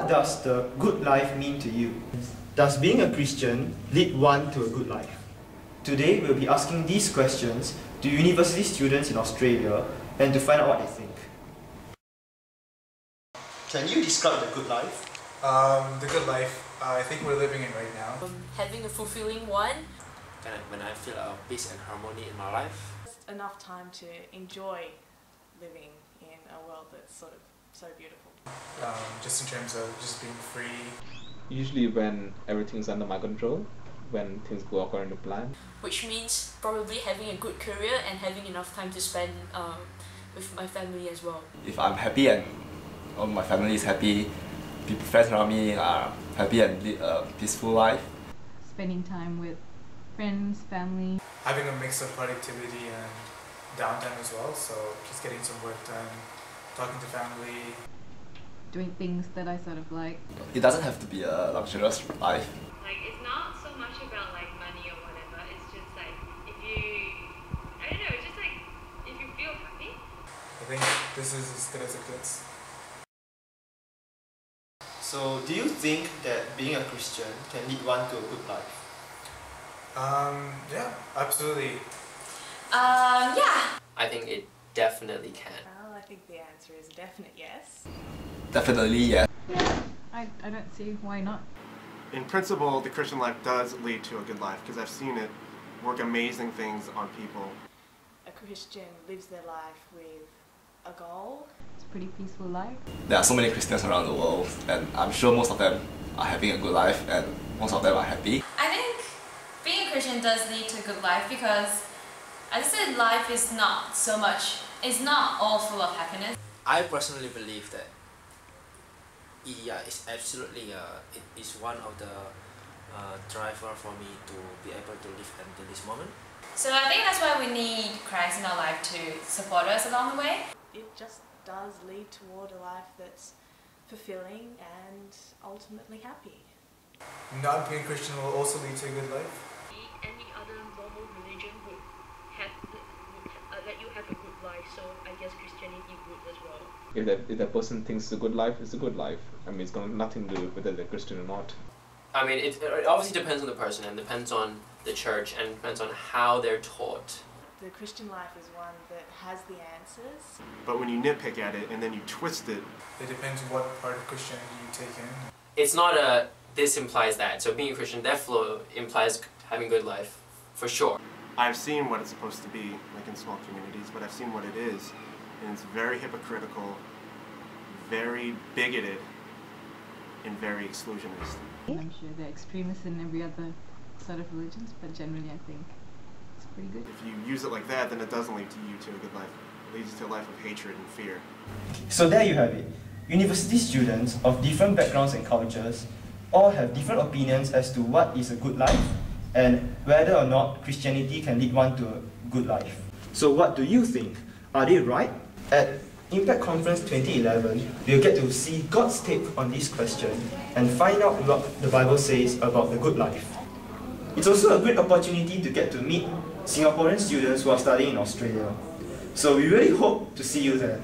what does the good life mean to you? Does being a Christian lead one to a good life? Today we'll be asking these questions to university students in Australia and to find out what they think. Can you describe the good life? The good life I think we're living in right now. Having a fulfilling one. When I feel peace and harmony in my life. Enough time to enjoy living in a world that's sort of so beautiful. Just in terms of just being free. Usually when everything's under my control, when things go according to plan. Which means probably having a good career and having enough time to spend with my family as well. If I'm happy and all my family is happy, people, friends around me are happy and lead a peaceful life. Spending time with friends, family. Having a mix of productivity and downtime as well, so just getting some work done, talking to family. Doing things that I sort of like. It doesn't have to be a luxurious life. Like, it's not so much about like money or whatever, it's just like if you, I don't know, it's just like if you feel happy. I think this is as good as it gets. So, do you think that being a Christian can lead one to a good life? Yeah, absolutely. Yeah. I think it definitely can. Well, I think the answer is a definite yes. Definitely, yes. Yeah, I don't see why not. In principle, the Christian life does lead to a good life because I've seen it work amazing things on people. A Christian lives their life with a goal. It's a pretty peaceful life. There are so many Christians around the world, and I'm sure most of them are having a good life and most of them are happy. I think being a Christian does lead to a good life because, as I said, life is not so much, it's not all full of happiness. I personally believe that yeah, it's absolutely it is one of the driver for me to be able to live until this moment. So I think that's why we need Christ in our life to support us along the way. It just does lead toward a life that's fulfilling and ultimately happy. Not being a Christian will also lead to a good life. Any other normal religion would let you have a good life, so I guess Christianity would as well. If that person thinks it's a good life, it's a good life. I mean, it's got nothing to do with whether they're Christian or not. I mean, it obviously depends on the person and depends on the church and depends on how they're taught. The Christian life is one that has the answers. But when you nitpick at it and then you twist it, It depends what part of Christianity you take in. It's not a this implies that. So being a Christian therefore implies having a good life, for sure. I've seen what it's supposed to be, like in small communities, but I've seen what it is, and it's very hypocritical, very bigoted, and very exclusionist. I'm sure there are extremists in every other sort of religions, but generally I think it's pretty good. If you use it like that, then it doesn't lead to you to a good life. It leads you to a life of hatred and fear. So there you have it. University students of different backgrounds and cultures all have different opinions as to what is a good life and whether or not Christianity can lead one to a good life. So what do you think? Are they right? At Impact Conference 2011, we'll get to see God's take on this question and find out what the Bible says about the good life. It's also a great opportunity to get to meet Singaporean students who are studying in Australia. So we really hope to see you there.